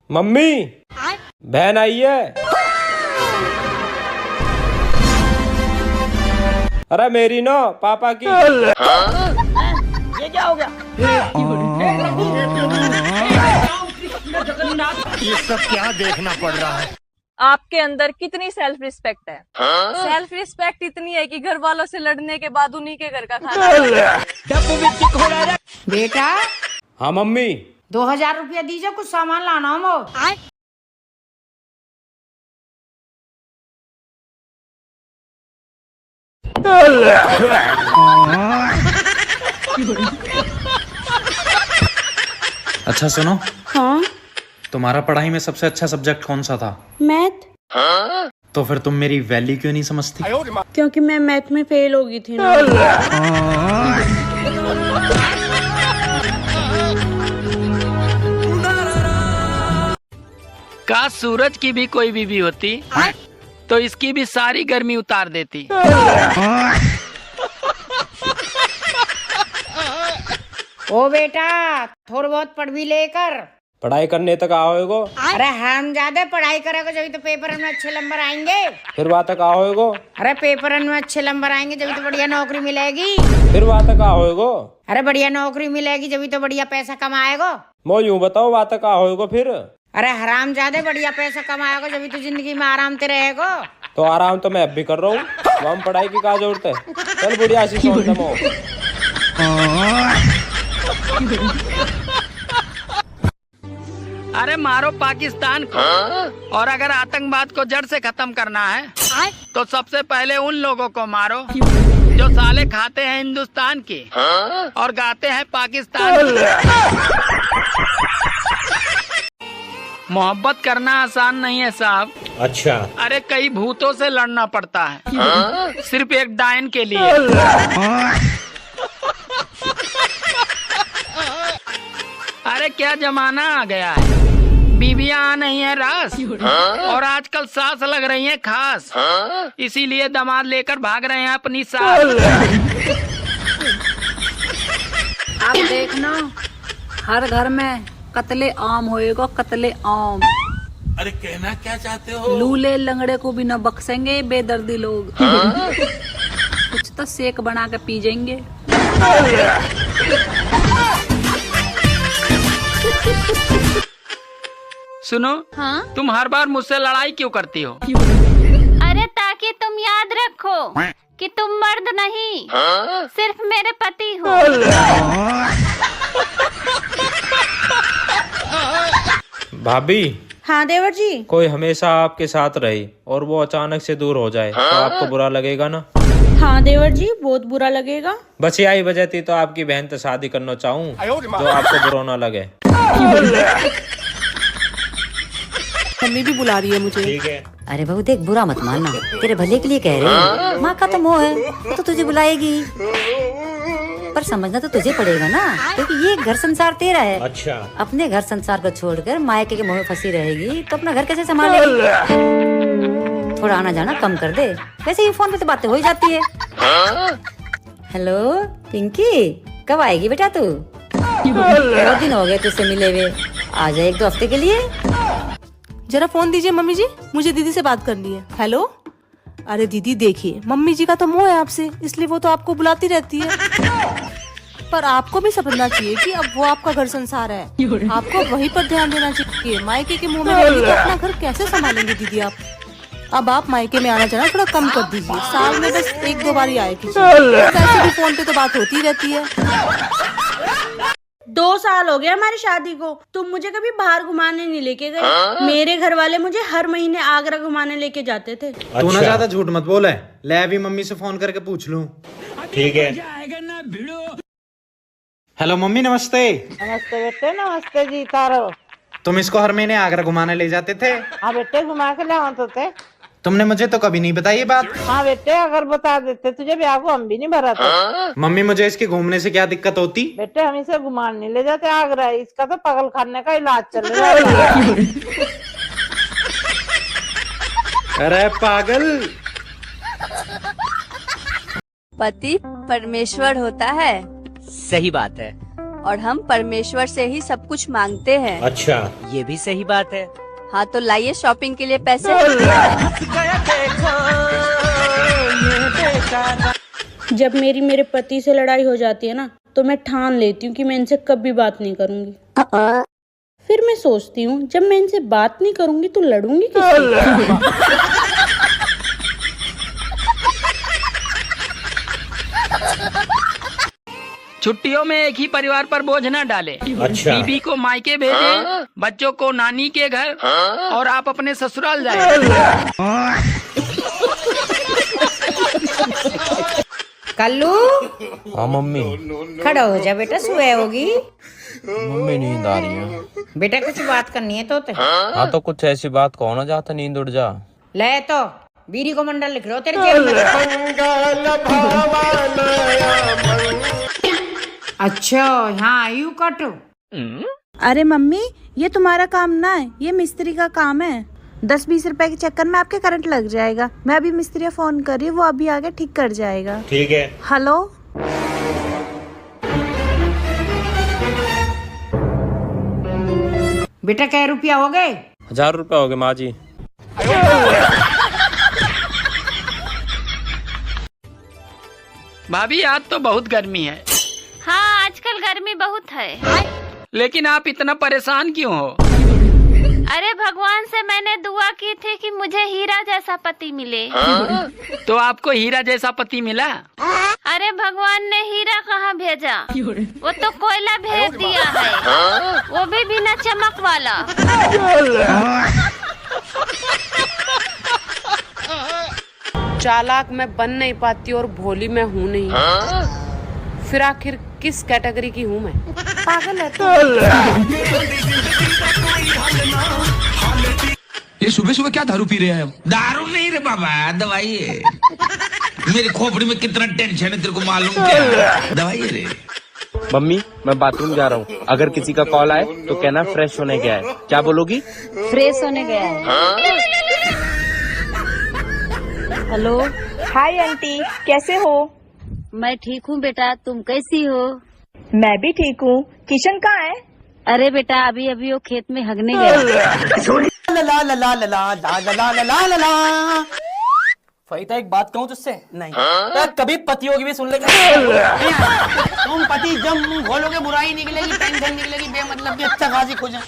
Mummy बहन आई है। अरे मेरी नो पापा की। ये क्या हो गया? ये सब क्या देखना पड़ रहा है? आपके अंदर कितनी सेल्फ रिस्पेक्ट है? सेल्फ रिस्पेक्ट इतनी है कि घर वालों से लड़ने के बाद उन्हीं के घर का खाना। बेटा हाँ मम्मी। 2000 रुपया दीजिए, कुछ सामान लाना हो। अच्छा सुनो, हाँ तुम्हारा पढ़ाई में सबसे अच्छा सब्जेक्ट कौन सा था? मैथ। तो फिर तुम मेरी वैल्यू क्यों नहीं समझती? क्योंकि मैं मैथ में फेल हो गई थी ना। काश सूरज की भी कोई बीवी होती तो इसकी भी सारी गर्मी उतार देती। ओ बेटा, थोड़ा बहुत पढ़ भी लेकर। पढ़ाई करने तक आओगे। अरे हम ज्यादा पढ़ाई करेगा जब तो पेपर में अच्छे नंबर आएंगे। फिर वहाँ तक आओगे। अरे पेपर में अच्छे नंबर आएंगे जब तो बढ़िया नौकरी मिलेगी। फिर वहाँ तक आओगे। अरे बढ़िया नौकरी मिलेगी जब तो बढ़िया पैसा कमाएगा। मो यूँ बताओ वहाँ तक आओगे फिर। अरे हराम ज्यादा बढ़िया पैसा कमाएगा जब तो जिंदगी में आराम से रहेगा। तो आराम तो मैं अब भी कर रहा हूँ। हम पढ़ाई की क्या जरूरत है। चल बुढ़िया सी सोच दमो। अरे मारो पाकिस्तान को, और अगर आतंकवाद को जड़ से खत्म करना है तो सबसे पहले उन लोगों को मारो जो साले खाते हैं हिंदुस्तान की और गाते हैं पाकिस्तान की। मोहब्बत करना आसान नहीं है साहब। अच्छा। अरे कई भूतों से लड़ना पड़ता है सिर्फ एक डायन के लिए। अरे क्या जमाना आ गया है, बीवियां आ नहीं है रास और आजकल सास लग रही हैं खास, इसीलिए दामाद लेकर भाग रहे हैं अपनी सास। अब देखना हर घर में कतले आम होएगा, कतले आम। अरे कहना क्या चाहते हो? लूले लंगड़े को भी न बख्शेंगे बेदर्दी लोग। कुछ तो सेक बना के पी जाएंगे। सुनो, हाँ? तुम हर बार मुझसे लड़ाई क्यों करती हो? अरे ताकि तुम याद रखो कि तुम मर्द नहीं, सिर्फ मेरे पति हो। भाभी। हाँ देवर जी। कोई हमेशा आपके साथ रहे और वो अचानक से दूर हो जाए तो आपको बुरा लगेगा ना? हाँ देवर जी, बहुत बुरा लगेगा। बस यही वजह थी तो आपकी बहन से शादी करना चाहूँ जो आपको बुरा ना लगे। मम्मी भी बुला रही है मुझे। ठीक है। अरे बहू देख, बुरा मत मानना, तेरे भले के लिए कह रही है। माँ का तो मोह है, वो तो तुझे बुलाएगी, पर समझना तो तुझे पड़ेगा ना, क्योंकि ये घर संसार तेरा है। अच्छा। अपने घर संसार को छोड़कर मायके के मोह में फंसी रहेगी तो अपना घर कैसे संभालेगी? थोड़ा आना जाना कम कर दे, वैसे ही फोन पे तो बातें हो ही जाती है। हेलो पिंकी, कब आएगी बेटा तू? बहुत दिन हो गए तुझसे मिले हुए, आ जाए 1-2 हफ्ते के लिए। जरा फोन दीजिए मम्मी जी, मुझे दीदी से बात करनी है। हेलो। अरे दीदी देखिए, मम्मी जी का तो मोह है आपसे, इसलिए वो तो आपको बुलाती रहती है, पर आपको भी समझना चाहिए कि अब वो आपका घर संसार है, आपको वहीं पर ध्यान देना चाहिए। मायके के मुंह में रहेंगी तो अपना घर कैसे संभालेंगे दीदी आप? अब आप मायके में आना जाना थोड़ा कम कर दीजिए, साल में बस 1-2 बार ही आए कीजिए, वैसे भी फोन पे तो बात होती रहती है। 2 साल हो गए हमारी शादी को, तुम मुझे कभी बाहर घुमाने नहीं लेके गए। मेरे घर वाले मुझे हर महीने आगरा घुमाने लेके जाते थे। तू ना ज्यादा झूठ मत बोले, ले अभी मम्मी से फोन करके पूछ लूं। ठीक है। हेलो मम्मी, नमस्ते। नमस्ते बेटे। नमस्ते जी तारो। तुम इसको हर महीने आगरा घुमाने ले जाते थे? हाँ बेटे, घुमा के ले तो थे। तुमने मुझे तो कभी नहीं बताई ये बात। हाँ बेटे, अगर बता देते तुझे ब्याह को हम भी नहीं भरा था। मम्मी मुझे इसके घूमने से क्या दिक्कत होती? बेटे हम इसे घुमान नहीं ले जाते आगरा, इसका तो पागल खाने का इलाज चल रहा है। अरे पागल। पति परमेश्वर होता है। सही बात है, और हम परमेश्वर से ही सब कुछ मांगते हैं। अच्छा, ये भी सही बात है। हाँ तो लाइए शॉपिंग के लिए पैसे। जब मेरी मेरे पति से लड़ाई हो जाती है ना, तो मैं ठान लेती हूँ कि मैं इनसे कभी बात नहीं करूंगी। फिर मैं सोचती हूँ जब मैं इनसे बात नहीं करूंगी तो लड़ूंगी किससे? छुट्टियों में एक ही परिवार पर बोझ न डाले। अच्छा। बीबी को मायके भेजे, बच्चों को नानी के घर और आप अपने ससुराल जाए। कल्लू, हाँ मम्मी। खड़ा हो जा बेटा, सुबह होगी। मम्मी नींद आ रही है। बेटा कुछ बात करनी है तो हाँ तो कुछ ऐसी बात कहो ना जाता नींद उड़ जा। ले तो बीरी को मंडल लिख लो तेरे जेब में। अच्छा, यहाँ यू काटो। अरे मम्मी, ये तुम्हारा काम ना है, ये मिस्त्री का काम है। 10-20 रुपए के चक्कर में आपके करंट लग जाएगा। मैं अभी मिस्त्री फोन कर रही हूँ, वो अभी आके ठीक कर जाएगा। ठीक है। हेलो, बेटा क्या रुपया हो गए? 1000 रुपए हो गए माँ जी। भाभी आज तो बहुत गर्मी है। हाँ आजकल गर्मी बहुत है। लेकिन आप इतना परेशान क्यों हो? अरे भगवान से मैंने दुआ की थी कि मुझे हीरा जैसा पति मिले। तो आपको हीरा जैसा पति मिला? अरे भगवान ने हीरा कहाँ भेजा, वो तो कोयला भेज दिया है, वो भी बिना चमक वाला। चालाक मैं बन नहीं पाती और भोली मैं हूँ नहीं। फिर आखिर किस कैटेगरी की हूँ मैं? पागल है तो। ये सुबह सुबह क्या दारू पी रहे हैं? दारू नहीं रे बाबा, दवाई है। मेरी खोपड़ी में कितना टेंशन है तेरे को मालूम क्या? दवाई है रे। मम्मी मैं बाथरूम जा रहा हूँ, अगर किसी का कॉल आए तो कहना फ्रेश होने गया है। क्या बोलोगी? फ्रेश होने गया है। हेलो, हाय आंटी, कैसे हो? मैं ठीक हूँ बेटा, तुम कैसी हो? मैं भी ठीक हूँ। किशन कहाँ है? अरे बेटा अभी अभी वो खेत में हगने गया। फरीदा एक बात कहूँ तुझसे? नहीं। कभी पतियों की भी सुन लेगा। तुम पति जब मुंह खोलोगे बुराई निकलेगी, टेंशन निकलेगी, बेमतलब की अच्छा खासी खुश है।